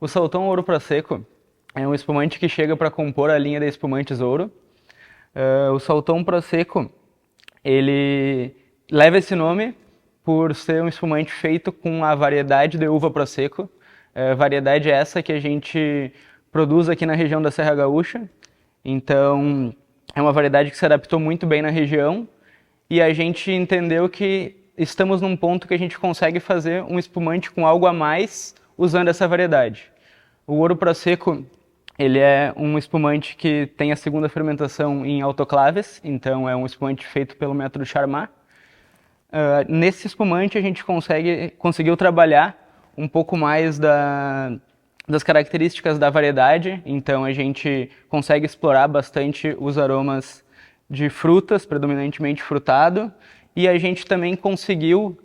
O Salton Ouro Prosecco é um espumante que chega para compor a linha de espumantes ouro. O Salton Prosecco, ele leva esse nome por ser um espumante feito com a variedade de uva Prosecco. Variedade essa que a gente produz aqui na região da Serra Gaúcha. Então, é uma variedade que se adaptou muito bem na região e a gente entendeu que estamos num ponto que a gente consegue fazer um espumante com algo a mais usando essa variedade. O Ouro Prosecco, ele é um espumante que tem a segunda fermentação em autoclaves, então é um espumante feito pelo método Charmat. Nesse espumante a gente conseguiu trabalhar um pouco mais das características da variedade, então a gente consegue explorar bastante os aromas de frutas, predominantemente frutado, e a gente também conseguiu,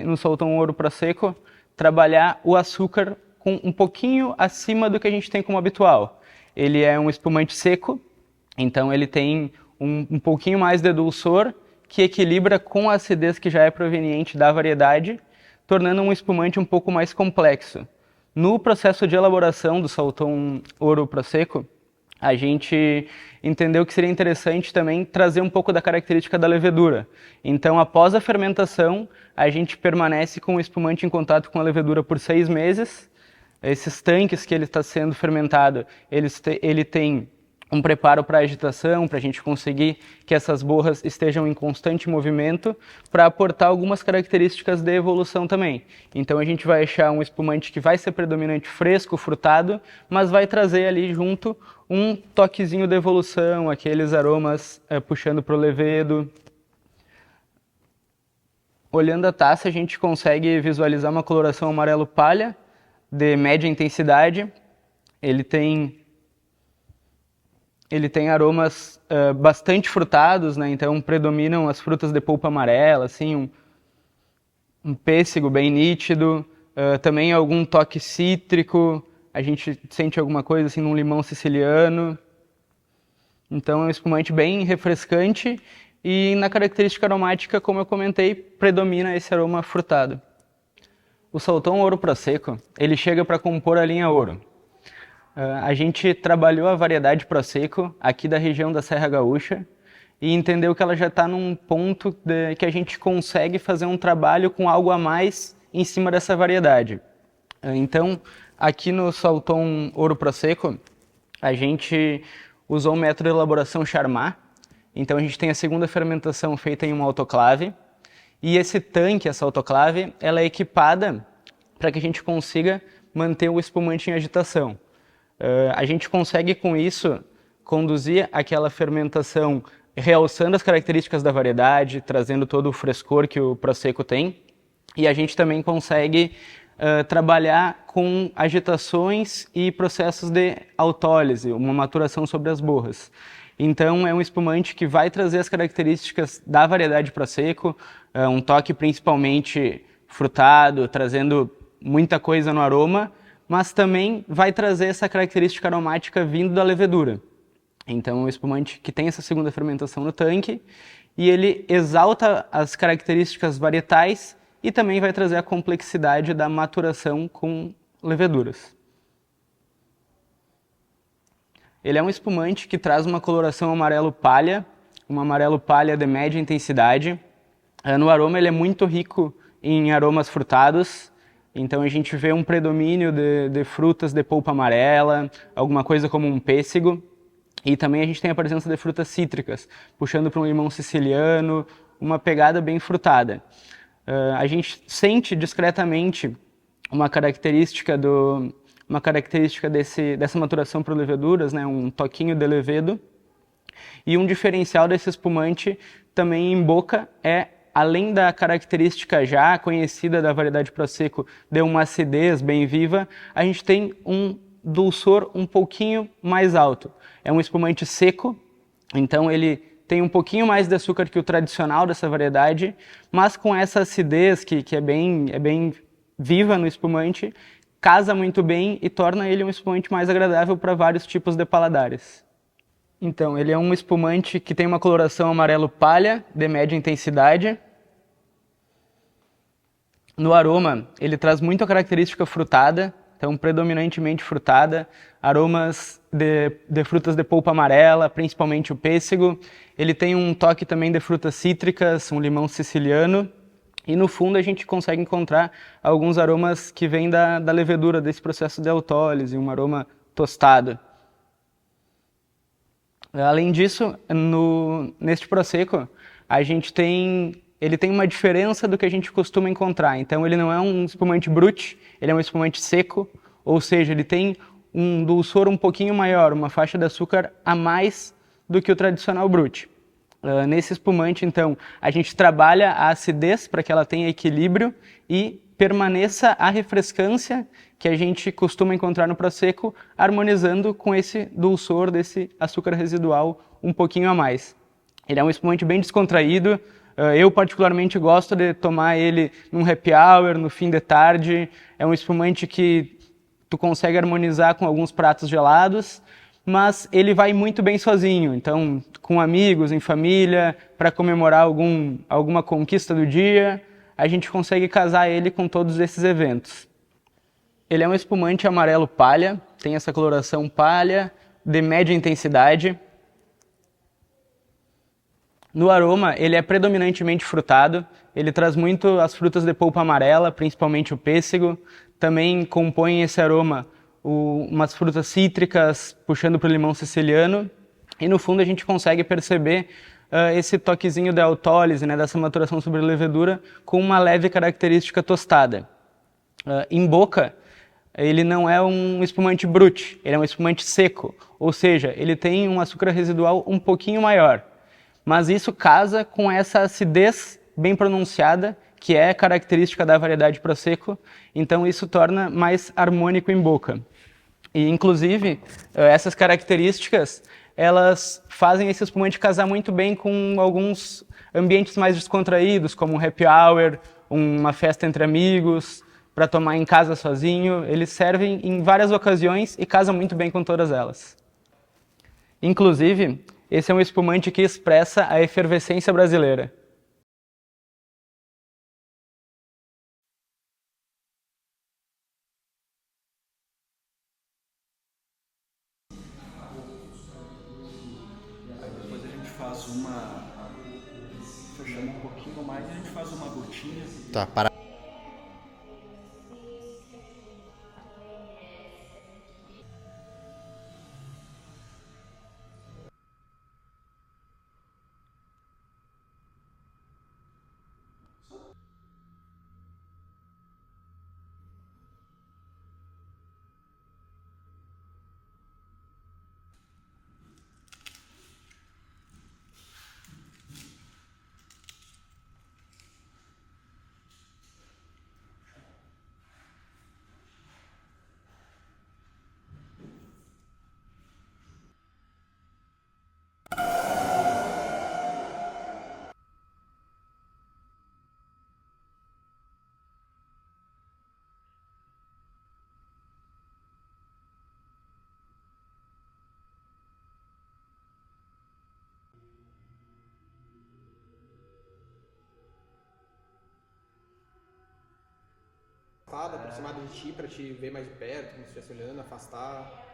no Salton Ouro Prosecco, trabalhar o açúcar com um pouquinho acima do que a gente tem como habitual. Ele é um espumante seco, então ele tem um pouquinho mais de dulçor, que equilibra com a acidez que já é proveniente da variedade, tornando um espumante um pouco mais complexo. No processo de elaboração do Salton Ouro Prosecco, a gente entendeu que seria interessante também trazer um pouco da característica da levedura. Então, após a fermentação, a gente permanece com o espumante em contato com a levedura por 6 meses. Esses tanques que ele está sendo fermentado, ele tem um preparo para agitação, para a gente conseguir que essas borras estejam em constante movimento, para aportar algumas características de evolução também. Então a gente vai achar um espumante que vai ser predominante fresco, frutado, mas vai trazer ali junto um toquezinho de evolução, aqueles aromas puxando para o levedo. Olhando a taça, a gente consegue visualizar uma coloração amarelo palha, de média intensidade. Ele tem aromas bastante frutados, né? Então predominam as frutas de polpa amarela, assim, um pêssego bem nítido, também algum toque cítrico, a gente sente alguma coisa assim num limão siciliano. Então é um espumante bem refrescante e na característica aromática, como eu comentei, predomina esse aroma frutado. O Salton Ouro Prosecco, ele chega para compor a linha ouro. A gente trabalhou a variedade Prosecco aqui da região da Serra Gaúcha e entendeu que ela já está num ponto que a gente consegue fazer um trabalho com algo a mais em cima dessa variedade. Então, aqui no Salton Ouro Prosecco, a gente usou o método de elaboração Charmat. Então, a gente tem a segunda fermentação feita em uma autoclave. E esse tanque, essa autoclave, ela é equipada para que a gente consiga manter o espumante em agitação. A gente consegue, com isso, conduzir aquela fermentação realçando as características da variedade, trazendo todo o frescor que o Prosecco tem. E a gente também consegue trabalhar com agitações e processos de autólise, uma maturação sobre as borras. Então, é um espumante que vai trazer as características da variedade Prosecco, um toque principalmente frutado, trazendo muita coisa no aroma, mas também vai trazer essa característica aromática vindo da levedura. Então, é um espumante que tem essa segunda fermentação no tanque e ele exalta as características varietais e também vai trazer a complexidade da maturação com leveduras. Ele é um espumante que traz uma coloração amarelo palha, um amarelo palha de média intensidade. No aroma ele é muito rico em aromas frutados, então a gente vê um predomínio de frutas de polpa amarela, alguma coisa como um pêssego, e também a gente tem a presença de frutas cítricas, puxando para um limão siciliano, uma pegada bem frutada. A gente sente discretamente uma característica dessa maturação por leveduras, né, um toquinho de levedo. E um diferencial desse espumante também em boca é, além da característica já conhecida da variedade Prosecco de uma acidez bem viva, a gente tem um dulçor um pouquinho mais alto. É um espumante seco, então ele tem um pouquinho mais de açúcar que o tradicional dessa variedade, mas com essa acidez que é bem viva no espumante, casa muito bem e torna ele um espumante mais agradável para vários tipos de paladares. Então, ele é um espumante que tem uma coloração amarelo palha, de média intensidade. No aroma, ele traz muita característica frutada, então predominantemente frutada, aromas de frutas de polpa amarela, principalmente o pêssego. Ele tem um toque também de frutas cítricas, um limão siciliano. E no fundo a gente consegue encontrar alguns aromas que vêm da levedura, desse processo de autólise, um aroma tostado. Além disso, neste Prosecco, ele tem uma diferença do que a gente costuma encontrar. Então ele não é um espumante brut, ele é um espumante seco, ou seja, ele tem um dulçor um pouquinho maior, uma faixa de açúcar a mais do que o tradicional brut. Nesse espumante, então, a gente trabalha a acidez para que ela tenha equilíbrio e permaneça a refrescância que a gente costuma encontrar no Prosecco, harmonizando com esse dulçor desse açúcar residual um pouquinho a mais. Ele é um espumante bem descontraído, eu particularmente gosto de tomar ele num happy hour, no fim de tarde. É um espumante que tu consegue harmonizar com alguns pratos gelados, mas ele vai muito bem sozinho, então com amigos, em família, para comemorar alguma conquista do dia, a gente consegue casar ele com todos esses eventos. Ele é um espumante amarelo palha, tem essa coloração palha, de média intensidade. No aroma, ele é predominantemente frutado, ele traz muito as frutas de polpa amarela, principalmente o pêssego. Também compõe esse aroma umas frutas cítricas, puxando para o limão siciliano. E no fundo a gente consegue perceber esse toquezinho da autólise, né, dessa maturação sobre a levedura, com uma leve característica tostada. Em boca, ele não é um espumante brut, ele é um espumante seco, ou seja, ele tem um açúcar residual um pouquinho maior. Mas isso casa com essa acidez bem pronunciada, que é característica da variedade Prosecco, então isso torna mais harmônico em boca. E, inclusive, essas características, elas fazem esse espumante casar muito bem com alguns ambientes mais descontraídos, como um happy hour, uma festa entre amigos, para tomar em casa sozinho. Eles servem em várias ocasiões e casam muito bem com todas elas. Inclusive, esse é um espumante que expressa a efervescência brasileira. Aí depois a gente faz uma. Fechando um pouquinho mais, a gente faz uma gotinha. Tá, para. Aproximado de ti pra te ver mais de perto, como se estivesse olhando, afastar.